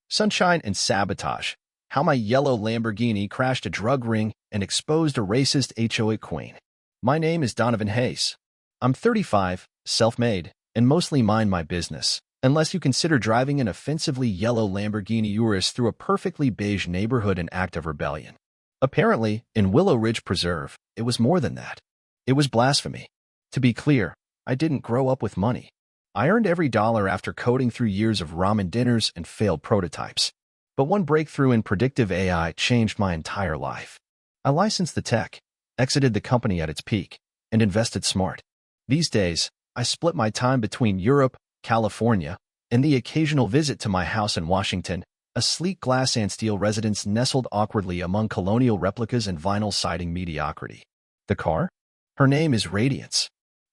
Sunshine and sabotage. How my yellow Lamborghini crashed a drug ring and exposed a racist HOA queen. My name is Donovan Hayes. I'm 35, self-made, and mostly mind my business, unless you consider driving an offensively yellow Lamborghini Urus through a perfectly beige neighborhood an act of rebellion. Apparently, in Willow Ridge Preserve, it was more than that. It was blasphemy. To be clear, I didn't grow up with money. I earned every dollar after coding through years of ramen dinners and failed prototypes. But one breakthrough in predictive AI changed my entire life. I licensed the tech, exited the company at its peak, and invested smart. These days, I split my time between Europe, California, and the occasional visit to my house in Washington, a sleek glass and steel residence nestled awkwardly among colonial replicas and vinyl siding mediocrity. The car? Her name is Radiance.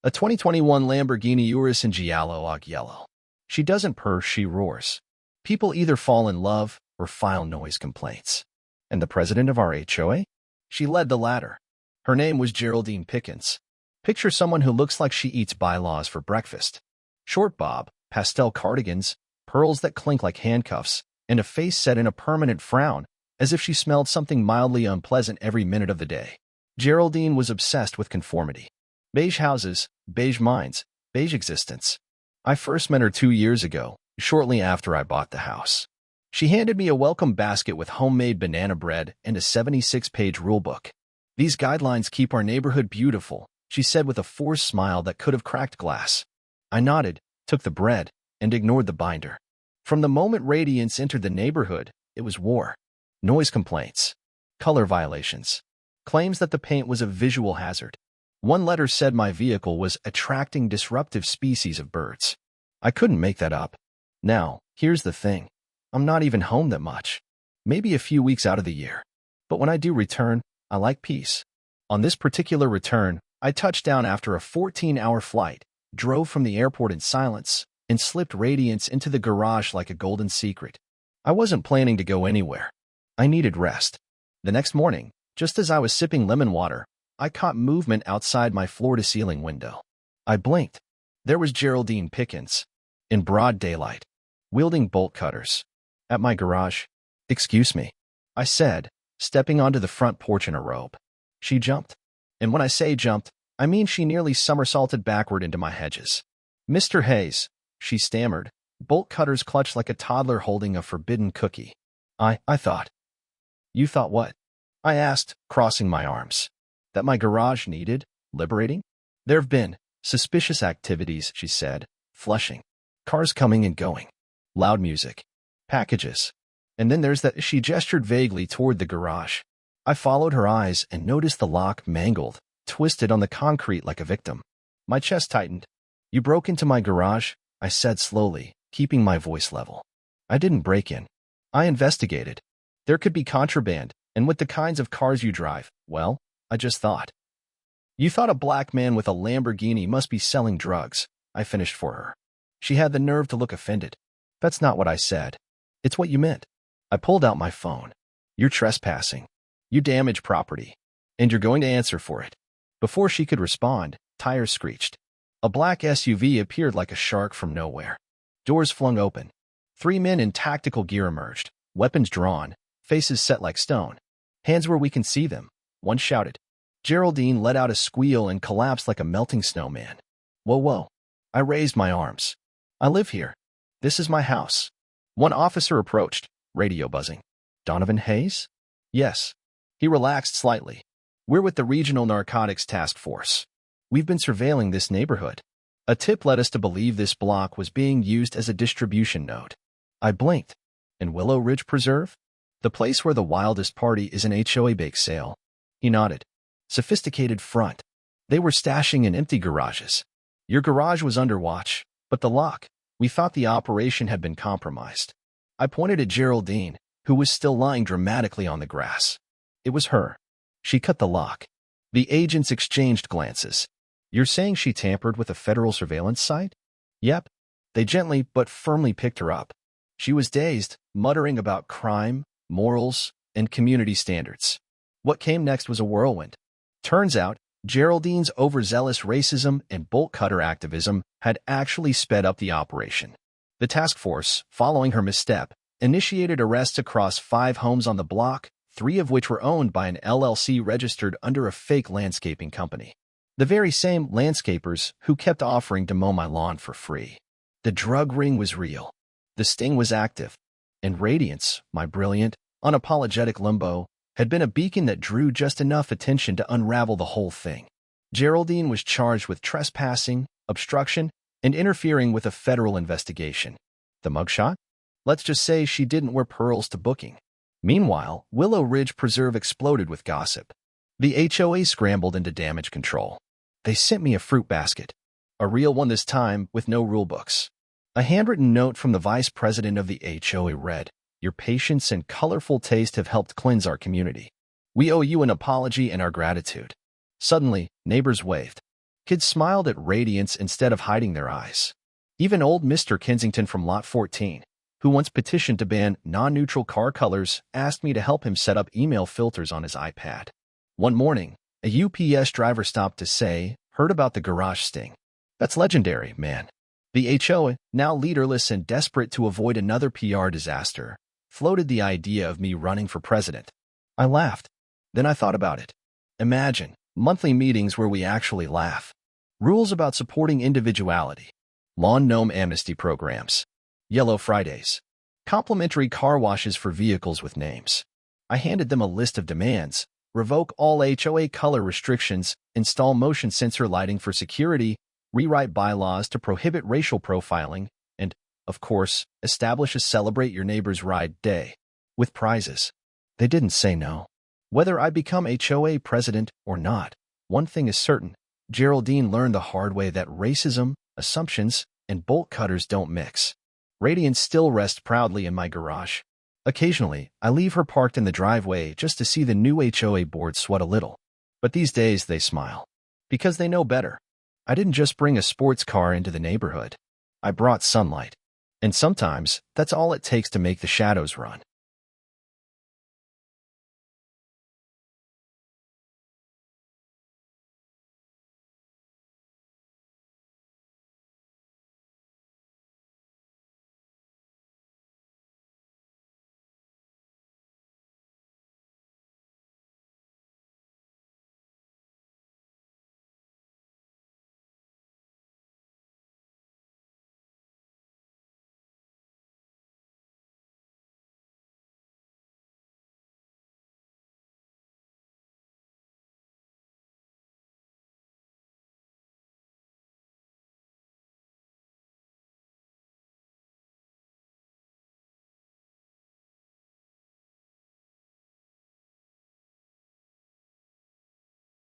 A 2021 Lamborghini Urus in Giallo og Yellow. She doesn't purr, she roars. People either fall in love or file noise complaints. And the president of our HOA? She led the latter. Her name was Geraldine Pickens. Picture someone who looks like she eats bylaws for breakfast. Short bob, pastel cardigans, pearls that clink like handcuffs, and a face set in a permanent frown, as if she smelled something mildly unpleasant every minute of the day. Geraldine was obsessed with conformity. Beige houses, beige minds, beige existence. I first met her 2 years ago, shortly after I bought the house. She handed me a welcome basket with homemade banana bread and a 76-page rulebook. These guidelines keep our neighborhood beautiful, she said with a forced smile that could have cracked glass. I nodded, took the bread, and ignored the binder. From the moment Radiance entered the neighborhood, it was war. Noise complaints. Color violations. Claims that the paint was a visual hazard. One letter said my vehicle was attracting disruptive species of birds. I couldn't make that up. Now, here's the thing. I'm not even home that much. Maybe a few weeks out of the year. But when I do return, I like peace. On this particular return, I touched down after a 14-hour flight, drove from the airport in silence, and slipped Radiance into the garage like a golden secret. I wasn't planning to go anywhere. I needed rest. The next morning, just as I was sipping lemon water, I caught movement outside my floor-to-ceiling window. I blinked. There was Geraldine Pickens, in broad daylight, wielding bolt cutters. At my garage. "Excuse me," I said, stepping onto the front porch in a robe. She jumped. And when I say jumped, I mean she nearly somersaulted backward into my hedges. "Mr. Hayes," she stammered, bolt cutters clutched like a toddler holding a forbidden cookie. I thought. You thought what? I asked, crossing my arms. That my garage needed liberating? There have been suspicious activities, she said, flushing. Cars coming and going. Loud music. Packages. And then there's that. She gestured vaguely toward the garage. I followed her eyes and noticed the lock mangled, twisted on the concrete like a victim. My chest tightened. "You broke into my garage," I said slowly, keeping my voice level. "I didn't break in. I investigated. There could be contraband, and with the kinds of cars you drive, well, I just thought." "You thought a black man with a Lamborghini must be selling drugs," I finished for her. She had the nerve to look offended. "That's not what I said. It's what you meant." I pulled out my phone. "You're trespassing. You damage property. And you're going to answer for it." Before she could respond, tires screeched. A black SUV appeared like a shark from nowhere. Doors flung open. 3 men in tactical gear emerged, weapons drawn, faces set like stone. "Hands where we can see them," one shouted. Geraldine let out a squeal and collapsed like a melting snowman. "Whoa, whoa." I raised my arms. "I live here. This is my house." One officer approached, radio buzzing. "Donovan Hayes?" "Yes." He relaxed slightly. "We're with the Regional Narcotics Task Force. We've been surveilling this neighborhood. A tip led us to believe this block was being used as a distribution node." I blinked. "In Willow Ridge Preserve? The place where the wildest party is an HOA bake sale?" He nodded. "Sophisticated front. They were stashing in empty garages. Your garage was under watch, but the lock, we thought the operation had been compromised." I pointed at Geraldine, who was still lying dramatically on the grass. It was her. She cut the lock. The agents exchanged glances. "You're saying she tampered with a federal surveillance site?" "Yep." They gently but firmly picked her up. She was dazed, muttering about crime, morals, and community standards. What came next was a whirlwind. Turns out, Geraldine's overzealous racism and bolt cutter activism had actually sped up the operation. The task force, following her misstep, initiated arrests across 5 homes on the block, 3 of which were owned by an LLC registered under a fake landscaping company. The very same landscapers who kept offering to mow my lawn for free. The drug ring was real. The sting was active. And Radiance, my brilliant, unapologetic Lambo, had been a beacon that drew just enough attention to unravel the whole thing. Geraldine was charged with trespassing, obstruction, and interfering with a federal investigation. The mugshot? Let's just say she didn't wear pearls to booking. Meanwhile, Willow Ridge Preserve exploded with gossip. The HOA scrambled into damage control. They sent me a fruit basket. A real one this time, with no rulebooks. A handwritten note from the vice president of the HOA read, "Your patience and colorful taste have helped cleanse our community. We owe you an apology and our gratitude." Suddenly, neighbors waved. Kids smiled at Radiance instead of hiding their eyes. Even old Mr. Kensington from Lot 14, who once petitioned to ban non-neutral car colors, asked me to help him set up email filters on his iPad. One morning, a UPS driver stopped to say, "Heard about the garage sting. That's legendary, man." The HOA, now leaderless and desperate to avoid another PR disaster, floated the idea of me running for president. I laughed. Then I thought about it. Imagine monthly meetings where we actually laugh. Rules about supporting individuality. Lawn gnome amnesty programs. Yellow Fridays. Complimentary car washes for vehicles with names. I handed them a list of demands. Revoke all HOA color restrictions, install motion sensor lighting for security, rewrite bylaws to prohibit racial profiling, and, of course, establish a Celebrate Your Neighbor's Ride Day, with prizes. They didn't say no. Whether I become HOA president or not, one thing is certain. Geraldine learned the hard way that racism, assumptions, and bolt cutters don't mix. Radiance still rests proudly in my garage. Occasionally, I leave her parked in the driveway just to see the new HOA board sweat a little. But these days they smile. Because they know better. I didn't just bring a sports car into the neighborhood. I brought sunlight. And sometimes, that's all it takes to make the shadows run.